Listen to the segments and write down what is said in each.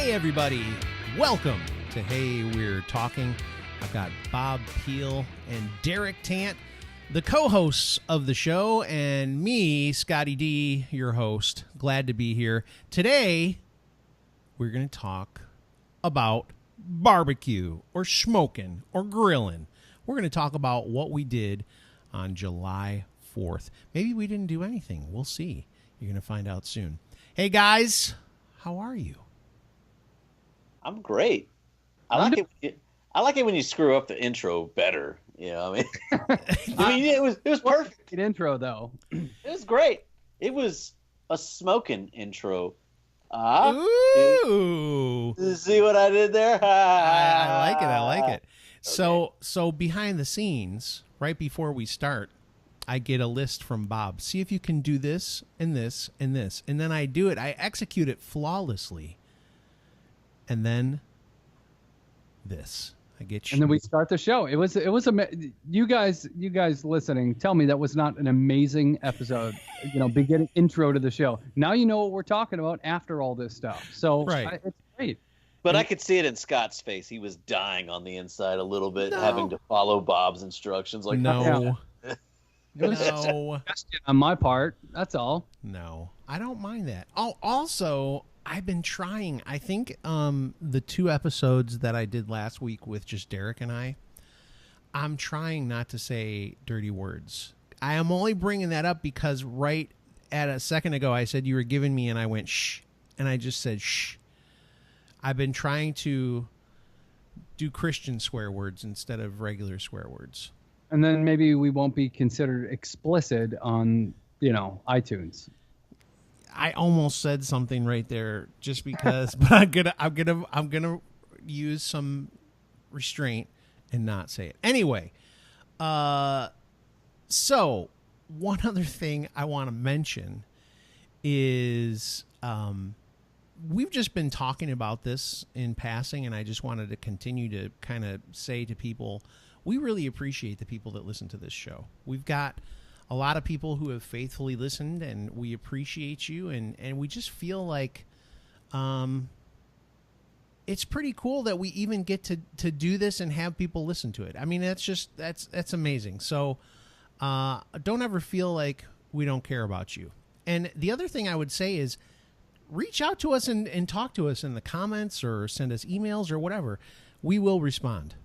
Hey everybody, welcome to Hey We're Talking. I've got Bob Peel and Derek Tant, the co-hosts of the show, and me, Scotty D, your host. Glad to be here. Today, we're going to talk about barbecue or smoking or grilling. We're going to talk about what we did on July 4th. Maybe we didn't do anything. We'll see. You're going to find out soon. Hey guys, how are you? I'm great. I like it when you screw up the intro better. You know, I mean, it was perfect. Good intro though. It was great. It was a smoking intro. Ooh! See what I did there? I like it. I like it. Okay. So behind the scenes, right before we start, I get a list from Bob. See if you can do this and this and this, and then I do it. I execute it flawlessly. And then this. I get you. And then we start the show. It was you guys listening, tell me that was not an amazing episode, beginning intro to the show. Now you know what we're talking about after all this stuff. So right. It's great. But I could see it in Scott's face. He was dying on the inside a little bit, having to follow Bob's instructions. Like, no. It was No. a suggestion on my part. That's all. No. I don't mind that. Oh, also, I've been trying. I think the 2 episodes that I did last week with just Derek and I'm trying not to say dirty words. I am only bringing that up because right at a second ago I said you were giving me and I went shh, and I just said shh. I've been trying to do Christian swear words instead of regular swear words. And then maybe we won't be considered explicit on, iTunes. I almost said something right there just because, but I'm gonna use some restraint and not say it. Anyway, so one other thing I want to mention is we've just been talking about this in passing, and I just wanted to continue to kind of say to people, we really appreciate the people that listen to this show. We've got a lot of people who have faithfully listened, and we appreciate you, and we just feel like it's pretty cool that we even get to do this and have people listen to it. I mean, that's amazing. So don't ever feel like we don't care about you. And the other thing I would say is reach out to us and talk to us in the comments or send us emails or whatever. We will respond.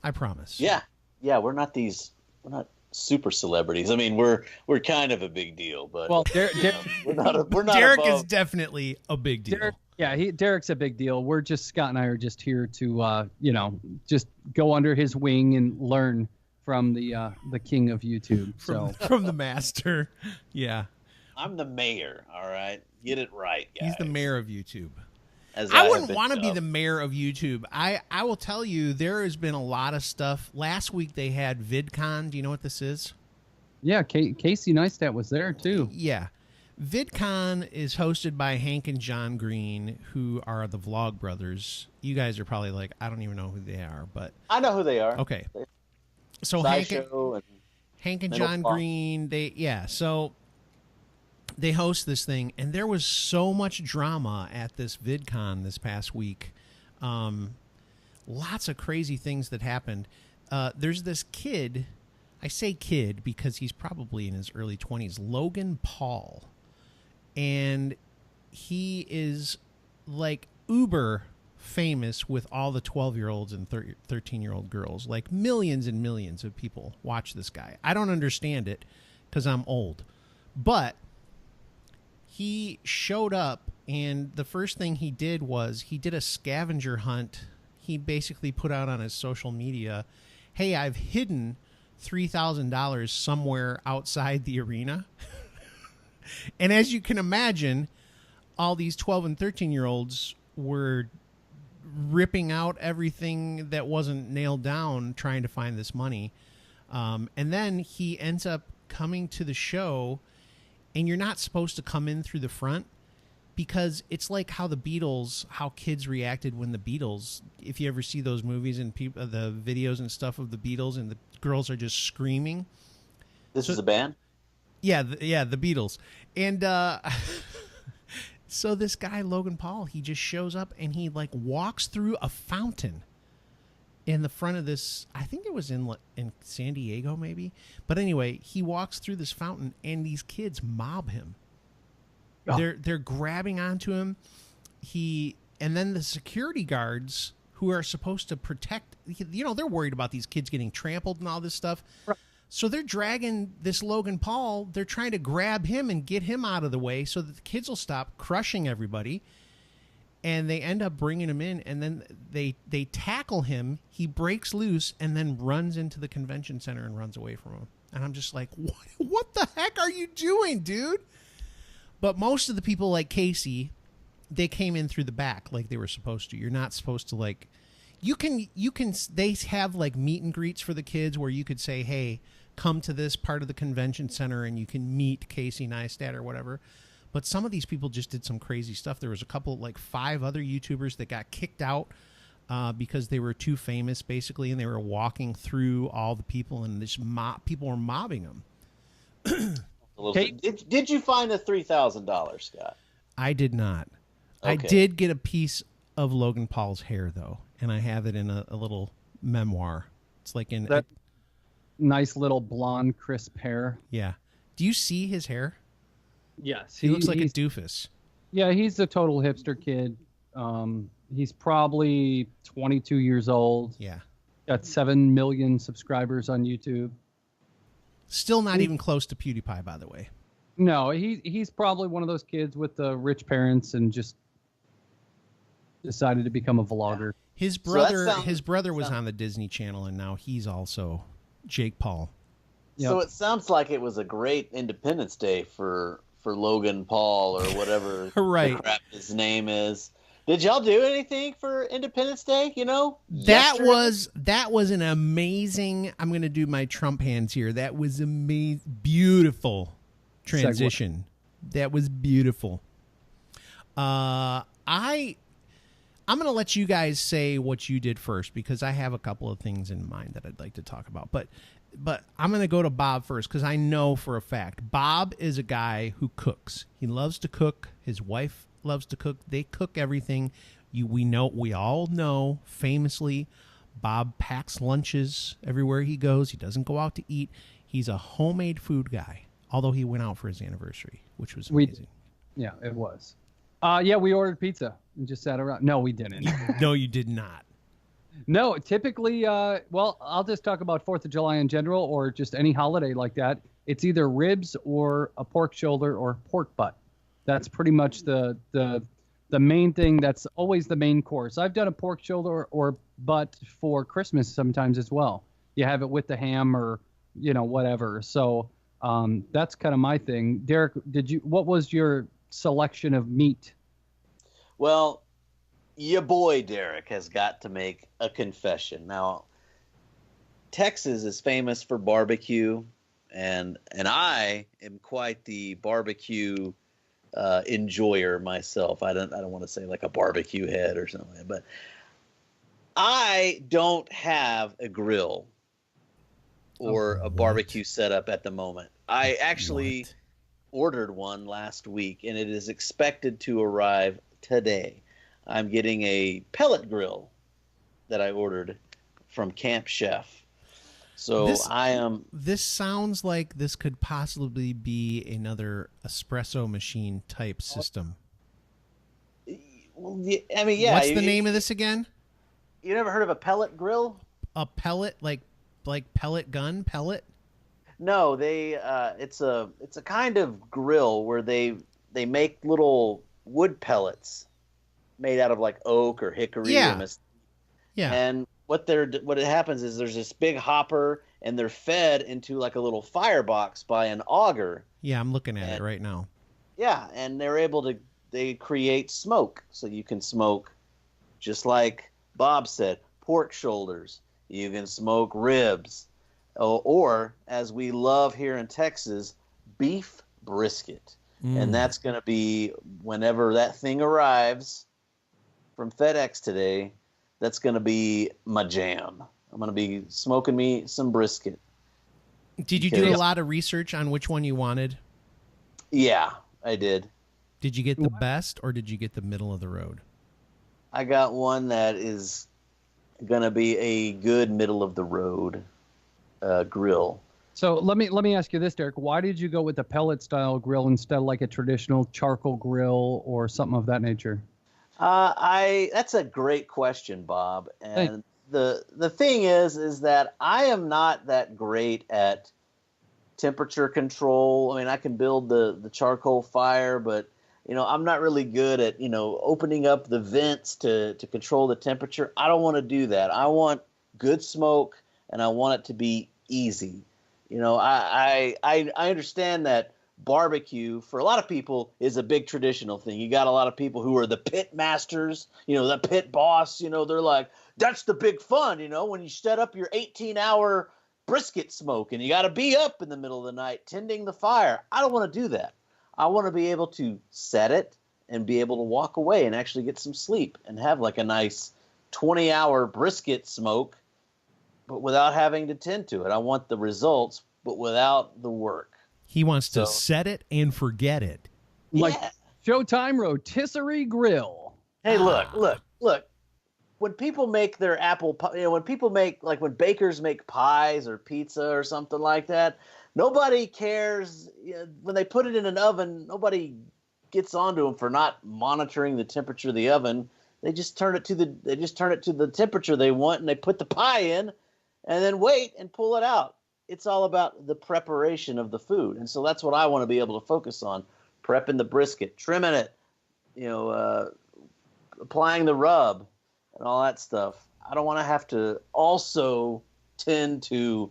I promise. Yeah. We're not super celebrities. I mean, we're kind of a big deal, but we're not. Derek above. is definitely a big deal. Derek's a big deal. Scott and I are just here to just go under his wing and learn from the king of YouTube. From the master. Yeah. I'm the mayor. All right, get it right, guys. He's the mayor of YouTube. I wouldn't want to be the mayor of YouTube. I will tell you, there has been a lot of stuff. Last week they had VidCon. Do you know what this is? Yeah, Casey Neistat was there too. Yeah. VidCon is hosted by Hank and John Green, who are the Vlog Brothers. You guys are probably like, I don't even know who they are, but I know who they are. Okay. So Hank and John Green, so they host this thing, and there was so much drama at this VidCon this past week. Lots of crazy things that happened. There's this kid, I say kid because he's probably in his early 20s, Logan Paul. And he is like uber famous with all the 12-year-olds and 13-year-old girls. Like millions and millions of people watch this guy. I don't understand it because I'm old. But he showed up, and the first thing he did was he did a scavenger hunt. He basically put out on his social media, hey, I've hidden $3,000 somewhere outside the arena. And as you can imagine, all these 12 and 13-year-olds were ripping out everything that wasn't nailed down trying to find this money. And then he ends up coming to the show, and you're not supposed to come in through the front because it's like how kids reacted when the Beatles, if you ever see those movies and the videos and stuff of the Beatles and the girls are just screaming. This is a band? Yeah, the Beatles. And So this guy, Logan Paul, he just shows up and he like walks through a fountain in the front of this. I think it was in San Diego, maybe. But anyway, he walks through this fountain and these kids mob him. Oh. They're grabbing onto him. And then the security guards who are supposed to protect, they're worried about these kids getting trampled and all this stuff. Right. So they're dragging this Logan Paul. They're trying to grab him and get him out of the way so that the kids will stop crushing everybody. And they end up bringing him in, and then they tackle him. He breaks loose and then runs into the convention center and runs away from him. And I'm just like, what the heck are you doing, dude? But most of the people, like Casey, they came in through the back like they were supposed to. You're not supposed to, like, they have like meet and greets for the kids where you could say, hey, come to this part of the convention center and you can meet Casey Neistat or whatever. But some of these people just did some crazy stuff. There was a couple, like 5 other YouTubers that got kicked out because they were too famous, basically, and they were walking through all the people, and people were mobbing them. Did you find the $3,000, Scott? I did not. Okay. I did get a piece of Logan Paul's hair, though, and I have it in a little memoir. It's like in that nice little blonde, crisp hair. Yeah. Do you see his hair? Yes. He looks like a doofus. Yeah, he's a total hipster kid. He's probably 22 years old. Yeah. Got 7 million subscribers on YouTube. Still not even close to PewDiePie, by the way. No, he's probably one of those kids with the rich parents and just decided to become a vlogger. His brother was on the Disney Channel, and now he's also Jake Paul. Yep. So it sounds like it was a great Independence Day for Logan Paul or whatever right. the crap his name is. Did y'all do anything for Independence Day? That was an amazing. I'm going to do my Trump hands here. That was amazing, beautiful transition. That was beautiful. I'm going to let you guys say what you did first because I have a couple of things in mind that I'd like to talk about. But I'm going to go to Bob first because I know for a fact Bob is a guy who cooks. He loves to cook. His wife loves to cook. They cook everything. We all know famously Bob packs lunches everywhere he goes. He doesn't go out to eat. He's a homemade food guy, although he went out for his anniversary, which was amazing. Yeah, it was. Yeah, we ordered pizza and just sat around. No, we didn't. No, you did not. No, typically, well, I'll just talk about 4th of July in general or just any holiday like that. It's either ribs or a pork shoulder or pork butt. That's pretty much the main thing. That's always the main course. I've done a pork shoulder or butt for Christmas sometimes as well. You have it with the ham or, whatever. So that's kind of my thing. Derek, what was your selection of meat? Well, your boy Derek has got to make a confession. Now, Texas is famous for barbecue, and I am quite the barbecue enjoyer myself. I don't want to say like a barbecue head or something, but I don't have a grill or a barbecue setup at the moment. I actually ordered one last week, and it is expected to arrive today. I'm getting a pellet grill that I ordered from Camp Chef. So This sounds like this could possibly be another espresso machine type system. Well, I mean, yeah. What's the name of this again? You never heard of a pellet grill? A pellet, like pellet gun, pellet? No, it's a kind of grill where they make little wood pellets made out of like oak or hickory. Yeah. Yeah. And what happens is there's this big hopper and they're fed into like a little firebox by an auger. Yeah, I'm looking at it right now. Yeah, and they create smoke. So you can smoke, just like Bob said, pork shoulders. You can smoke ribs. Or, as we love here in Texas, beef brisket. And that's going to be, whenever that thing arrives from FedEx today, that's going to be my jam. I'm going to be smoking me some brisket. Did you do a lot of research on which one you wanted? Yeah, I did. Did you get the best or did you get the middle of the road? I got one that is gonna be a good middle of the road grill. So let me ask you this, Derek. Why did you go with the pellet style grill instead of like a traditional charcoal grill or something of that nature? That's a great question, Bob. And the thing is that I am not that great at temperature control. I mean, I can build the charcoal fire, but I'm not really good at opening up the vents to control the temperature. I don't want to do that. I want good smoke, and I want it to be easy. I understand that barbecue for a lot of people is a big traditional thing. You got a lot of people who are the pit masters, the pit boss. They're like, that's the big fun. When you set up your 18-hour brisket smoke and you got to be up in the middle of the night tending the fire. I don't want to do that. I want to be able to set it and be able to walk away and actually get some sleep and have like a nice 20-hour brisket smoke, but without having to tend to it. I want the results, but without the work. He wants to set it and forget it. Like Showtime Rotisserie Grill. Hey, look. When people make their apple pie, when people make, like when bakers make pies or pizza or something like that, nobody cares. When they put it in an oven, nobody gets onto them for not monitoring the temperature of the oven. They just turn it to the temperature they want, and they put the pie in, and then wait and pull it out. It's all about the preparation of the food, and so that's what I want to be able to focus on: prepping the brisket, trimming it, applying the rub, and all that stuff. I don't want to have to also tend to,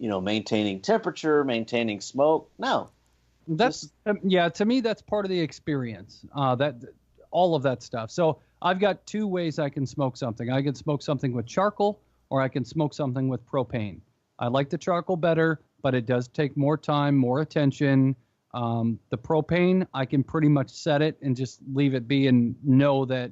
maintaining temperature, maintaining smoke. No, that's to me that's part of the experience. That all of that stuff. So I've got two ways I can smoke something. I can smoke something with charcoal, or I can smoke something with propane. I like the charcoal better, but it does take more time, more attention. The propane, I can pretty much set it and just leave it be and know that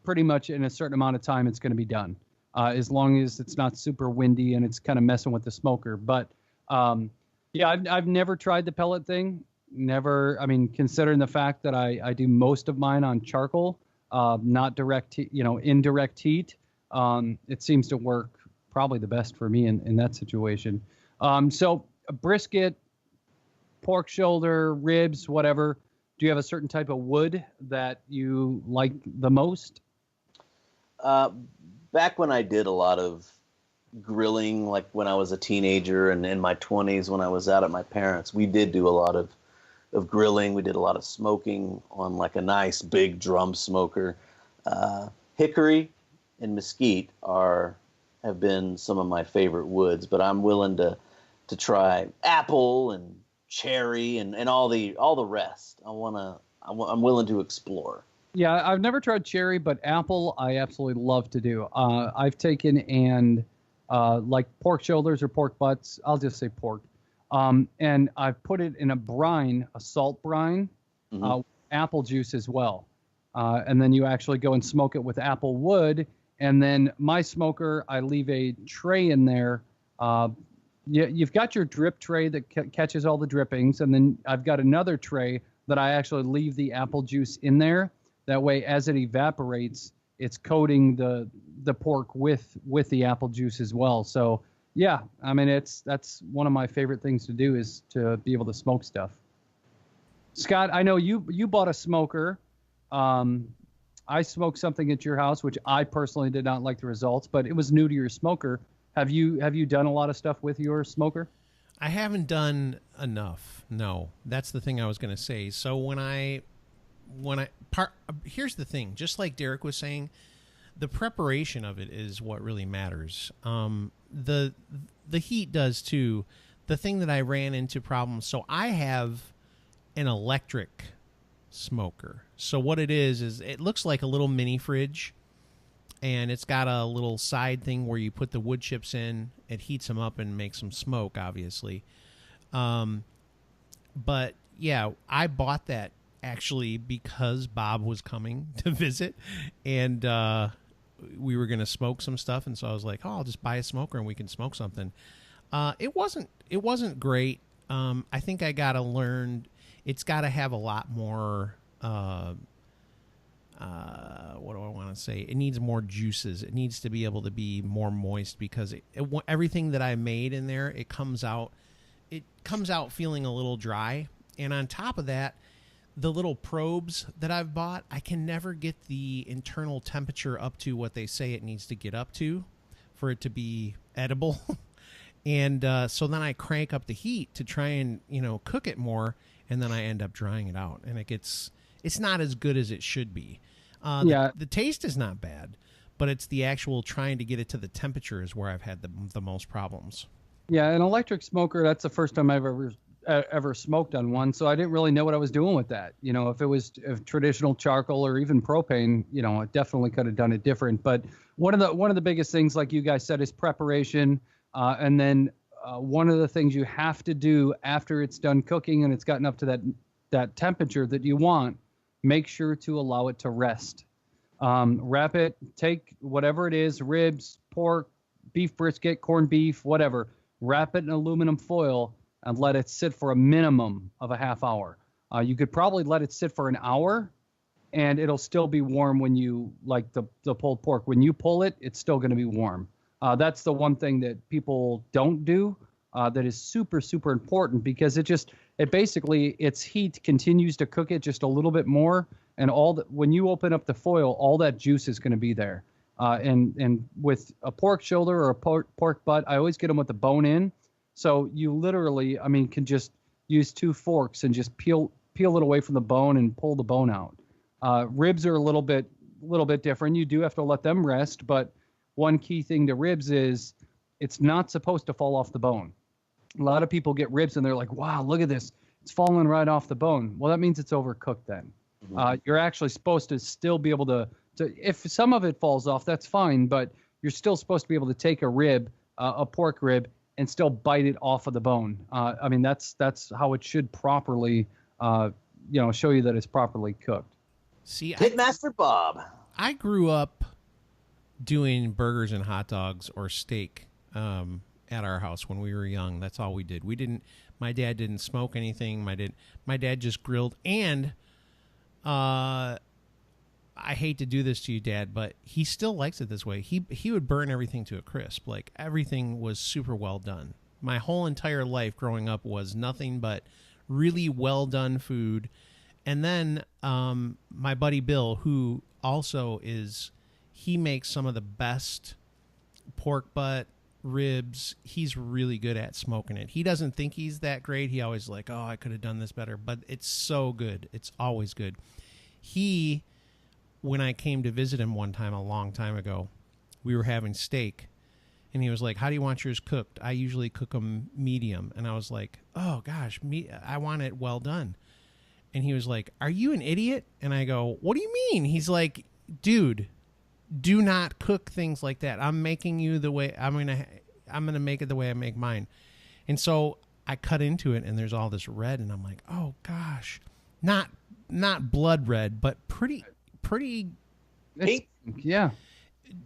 pretty much in a certain amount of time it's going to be done, as long as it's not super windy and it's kind of messing with the smoker. But I've never tried the pellet thing. Never. I mean, considering the fact that I do most of mine on charcoal, not direct, indirect heat, it seems to work probably the best for me in that situation. So a brisket, pork shoulder, ribs, whatever. Do you have a certain type of wood that you like the most? Back when I did a lot of grilling, like when I was a teenager and in my 20s when I was out at my parents', we did do a lot of grilling. We did a lot of smoking on like a nice big drum smoker. Hickory and mesquite have been some of my favorite woods, but I'm willing to try apple and cherry and all the rest. I'm willing to explore. Yeah, I've never tried cherry, but apple I absolutely love to do. I've taken and like pork shoulders or pork butts, I'll just say pork, and I've put it in a brine, a salt brine, apple juice as well, and then you actually go and smoke it with apple wood. And then my smoker, I leave a tray in there. You've got your drip tray that catches all the drippings, and then I've got another tray that I actually leave the apple juice in there. That way, as it evaporates, it's coating the pork with the apple juice as well. So yeah, I mean that's one of my favorite things to do is to be able to smoke stuff. Scott, I know you bought a smoker. I smoked something at your house, which I personally did not like the results, but it was new to your smoker. Have you done a lot of stuff with your smoker? I haven't done enough. No, that's the thing I was going to say. So here's the thing, just like Derek was saying, the preparation of it is what really matters. The heat does too. The thing that I ran into problems. So I have an electric smoker. So what it is it looks like a little mini fridge, and it's got a little side thing where you put the wood chips in. It heats them up and makes them smoke, obviously. But yeah, I bought that actually because Bob was coming to visit, and we were going to smoke some stuff, and so I was like, oh, I'll just buy a smoker and we can smoke something. It wasn't great. I think I got to learn. it's got to have a lot more. What do I want to say? It needs more juices. It needs to be able to be more moist because everything that I made in there, it comes out feeling a little dry. And on top of that, the little probes that I've bought, I can never get the internal temperature up to what they say it needs to get up to for it to be edible. And so then I crank up the heat to try and, cook it more, and then I end up drying it out. And it's not as good as it should be. The taste is not bad, but it's the actual trying to get it to the temperature is where I've had the most problems. Yeah, an electric smoker, that's the first time I've ever smoked on one, so I didn't really know what I was doing with that. If it was traditional charcoal or even propane, I definitely could have done it different. But one of the biggest things, like you guys said, is preparation. And then one of the things you have to do after it's done cooking and it's gotten up to that temperature that you want, make sure to allow it to rest. Wrap it, take whatever it is, ribs, pork, beef brisket, corned beef, whatever, wrap it in aluminum foil and let it sit for a minimum of a half hour. You could probably let it sit for an hour and it'll still be warm when you, like the pulled pork, when you pull it, it's still going to be warm. That's the one thing that people don't do that is super, super important, because it basically, its heat continues to cook it just a little bit more. And when you open up the foil, all that juice is going to be there. And with a pork shoulder or a pork butt, I always get them with the bone in. So you literally, can just use 2 forks and just peel it away from the bone and pull the bone out. Ribs are a little bit different. You do have to let them rest, but one key thing to ribs is it's not supposed to fall off the bone. A lot of people get ribs and they're like, wow, look at this. It's falling right off the bone. Well, that means it's overcooked then. Mm-hmm. You're actually supposed to still be able to, if some of it falls off, that's fine, but you're still supposed to be able to take a rib, a pork rib, and still bite it off of the bone. That's how it should properly, show you that it's properly cooked. See, Pitmaster Bob. I grew up doing burgers and hot dogs or steak at our house when we were young. That's all we did. My dad didn't smoke anything. My dad just grilled. And I hate to do this to you, Dad, but he still likes it this way. He would burn everything to a crisp. Like, everything was super well done. My whole entire life growing up was nothing but really well done food. And then my buddy Bill, who also he makes some of the best pork butt, ribs. He's really good at smoking it. He doesn't think he's that great. He always like, oh, I could have done this better. But it's so good. It's always good. When I came to visit him one time a long time ago, we were having steak. And he was like, how do you want yours cooked? I usually cook them medium. And I was like, oh, gosh, I want it well done. And he was like, are you an idiot? And I go, what do you mean? He's like, dude, do not cook things like that. I'm making you the way I'm gonna make it the way I make mine. And so I cut into it, and there's all this red, and I'm like, oh gosh, not blood red, but pretty pink. Yeah,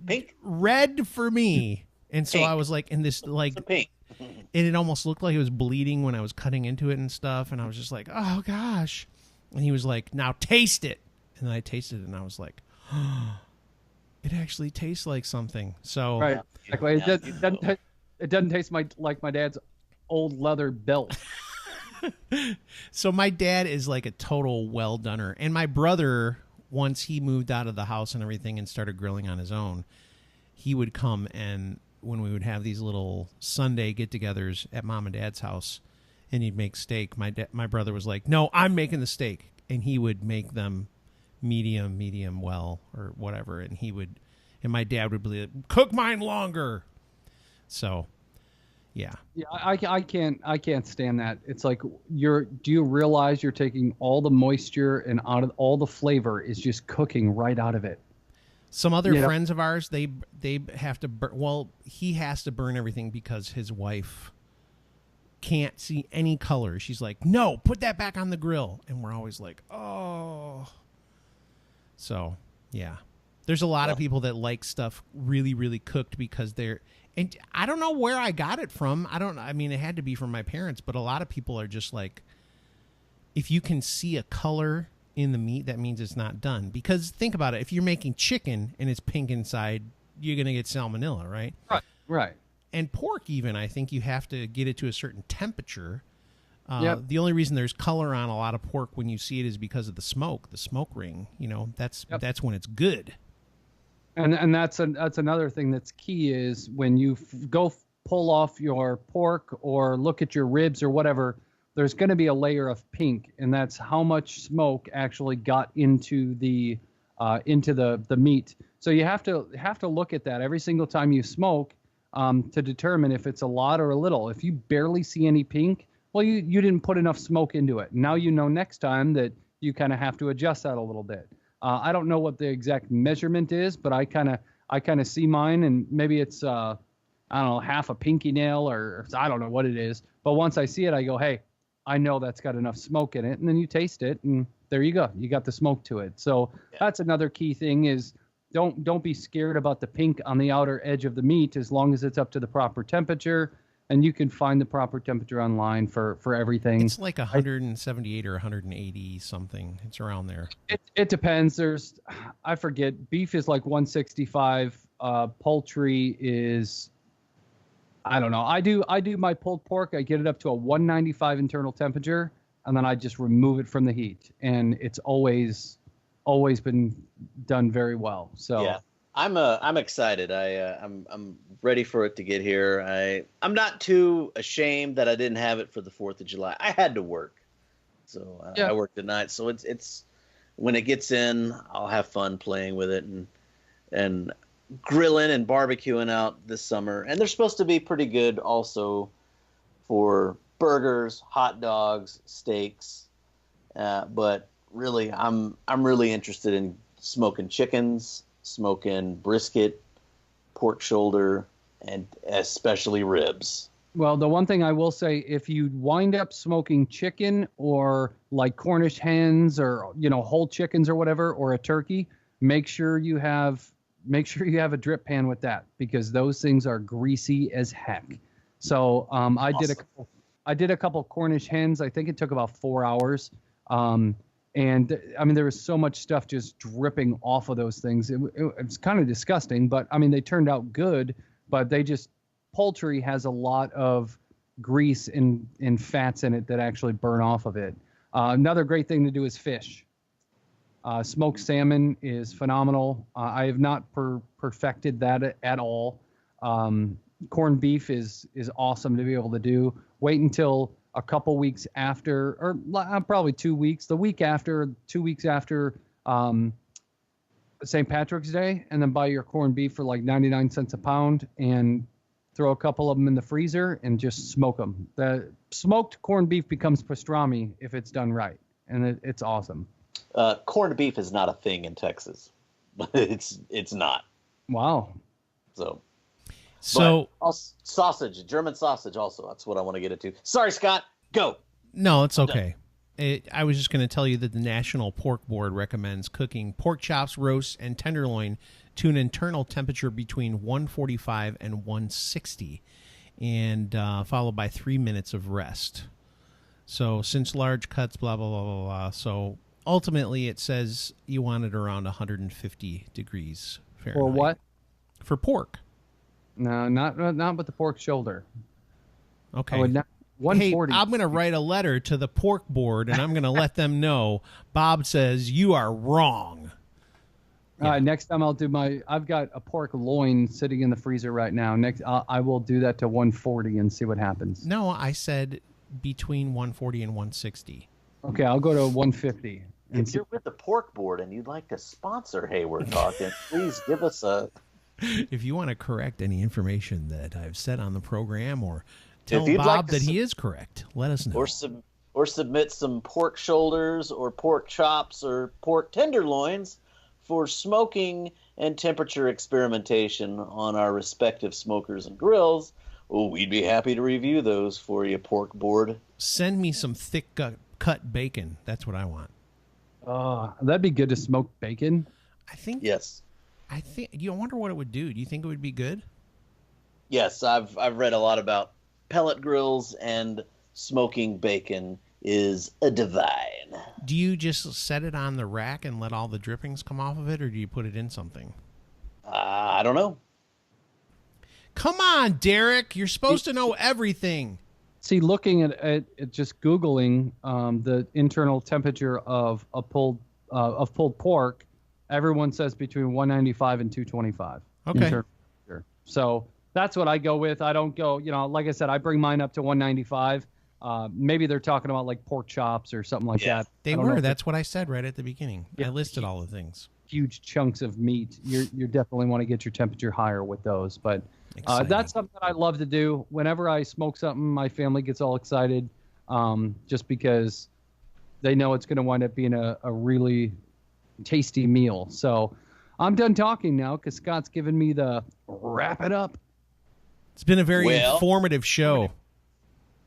pink red for me. And so pink. I was like, in this like pink. And it almost looked like it was bleeding when I was cutting into it and stuff. And I was just like, oh gosh. And he was like, now taste it. And then I tasted it, and I was like, oh, it actually tastes like something. So right, exactly. It doesn't taste like my dad's old leather belt. So my dad is like a total well-doner. And my brother, once he moved out of the house and everything and started grilling on his own, he would come, and when we would have these little Sunday get-togethers at Mom and Dad's house, and he'd make steak, my brother was like, no, I'm making the steak. And he would make them medium well, or whatever. And my dad would be like, cook mine longer. So, yeah. Yeah, I can't stand that. It's like, do you realize you're taking all the moisture and out of all the flavor is just cooking right out of it? Some other friends of ours, they have to he has to burn everything because his wife can't see any color. She's like, no, put that back on the grill. And we're always like, oh. So, yeah. There's a lot of people that like stuff really, really cooked because and I don't know where I got it from. It had to be from my parents, but a lot of people are just like, if you can see a color in the meat, that means it's not done. Because think about it. If you're making chicken and it's pink inside, you're going to get salmonella, right? Right. And pork even, I think you have to get it to a certain temperature. Yep. The only reason there's color on a lot of pork when you see it is because of the smoke ring. That's when it's good. And that's another thing that's key is when you go pull off your pork or look at your ribs or whatever, there's going to be a layer of pink, and that's how much smoke actually got into the meat. So you have to look at that every single time you smoke to determine if it's a lot or a little. If you barely see any pink, well, you didn't put enough smoke into it. Now you know next time that you kind of have to adjust that a little bit. I don't know what the exact measurement is, but I kind of see mine, and maybe it's I don't know, half a pinky nail, or I don't know what it is. But once I see it, I go, hey, I know that's got enough smoke in it. And then you taste it, and there you go. You got the smoke to it. So that's another key thing is don't be scared about the pink on the outer edge of the meat as long as it's up to the proper temperature. And you can find the proper temperature online for everything. It's like 178 or 180 something. It's around there. It depends. I forget. Beef is like 165. Poultry is, I don't know. I do my pulled pork. I get it up to a 195 internal temperature, and then I just remove it from the heat. And it's always been done very well. So yeah, I'm excited. I'm ready for it to get here. I'm not too ashamed that I didn't have it for the 4th of July. I had to work, so I worked at night. So it's when it gets in, I'll have fun playing with it and grilling and barbecuing out this summer. And they're supposed to be pretty good also for burgers, hot dogs, steaks. But really, I'm really interested in smoking chickens, smoking brisket, pork shoulder, and especially ribs. Well, the one thing I will say, if you wind up smoking chicken or like Cornish hens or, whole chickens or whatever, or a turkey, make sure you have a drip pan with that, because those things are greasy as heck. So I did a couple Cornish hens. I think it took about 4 hours. And I mean, there was so much stuff just dripping off of those things. It was kind of disgusting, but I mean, they turned out good, but poultry has a lot of grease and fats in it that actually burn off of it. Another great thing to do is fish. Smoked salmon is phenomenal. I have not perfected that at all. Corned beef is awesome to be able to do. Wait until a couple weeks after, or probably 2 weeks, the week after, 2 weeks after St. Patrick's Day, and then buy your corned beef for like 99 cents a pound and throw a couple of them in the freezer and just smoke them. The smoked corned beef becomes pastrami if it's done right, and it's awesome. Corned beef is not a thing in Texas, but it's not. Wow. So sausage, German sausage also. That's what I want to get into. Sorry, Scott. Go. No, it's okay. I was just going to tell you that the National Pork Board recommends cooking pork chops, roasts, and tenderloin to an internal temperature between 145 and 160, and followed by 3 minutes of rest. So since large cuts, blah, blah, blah, blah, blah. So ultimately it says you want it around 150 degrees Fahrenheit. For what? For pork. No, not with the pork shoulder. Okay. I would not. 140. Hey, I'm going to write a letter to the pork board, and I'm going to let them know Bob says you are wrong. Next time I've got a pork loin sitting in the freezer right now. I will do that to 140 and see what happens. No, I said between 140 and 160. Okay, I'll go to 150. If you're with the pork board and you'd like to sponsor Hey We're Talking, please give us a... If you want to correct any information that I've said on the program, or tell Bob like that he is correct, let us know. Or submit some pork shoulders or pork chops or pork tenderloins for smoking and temperature experimentation on our respective smokers and grills. Oh, we'd be happy to review those for you, pork board. Send me some thick cut bacon. That's what I want. That'd be good to smoke bacon. I think. Yes. I think. You wonder what it would do. Do you think it would be good? Yes, I've read a lot about pellet grills and smoking bacon is a divine. Do you just set it on the rack and let all the drippings come off of it, or do you put it in something? I don't know. Come on, Derek. You're supposed to know everything. See, looking at just Googling the internal temperature of pulled pork, everyone says between 195 and 225. Okay. So that's what I go with. I don't go, like I said, I bring mine up to 195. Maybe they're talking about like pork chops or something like that. They were. That's what I said right at the beginning. Yeah. I listed all the things. Huge chunks of meat. You definitely want to get your temperature higher with those. But that's something that I love to do. Whenever I smoke something, my family gets all excited just because they know it's going to wind up being a really tasty meal. So I'm done talking now because Scott's given me the wrap it up. It's been a very informative show.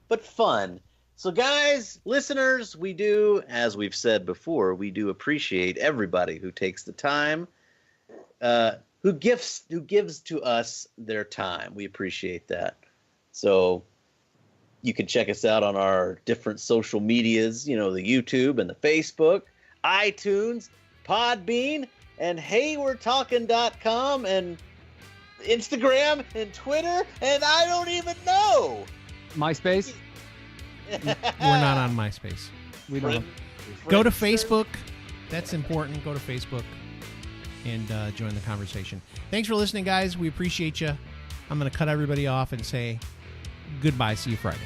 But fun. So guys, listeners, we do, as we've said before, we do appreciate everybody who takes the time, who gives to us their time. We appreciate that. So you can check us out on our different social medias, the YouTube and the Facebook, iTunes, Podbean, and heywe'retalking.com, and Instagram and Twitter, and I don't even know. MySpace? We're not on MySpace. We don't. Go to Facebook. That's important. Go to Facebook and join the conversation. Thanks for listening, guys. We appreciate you. I'm going to cut everybody off and say goodbye. See you Friday.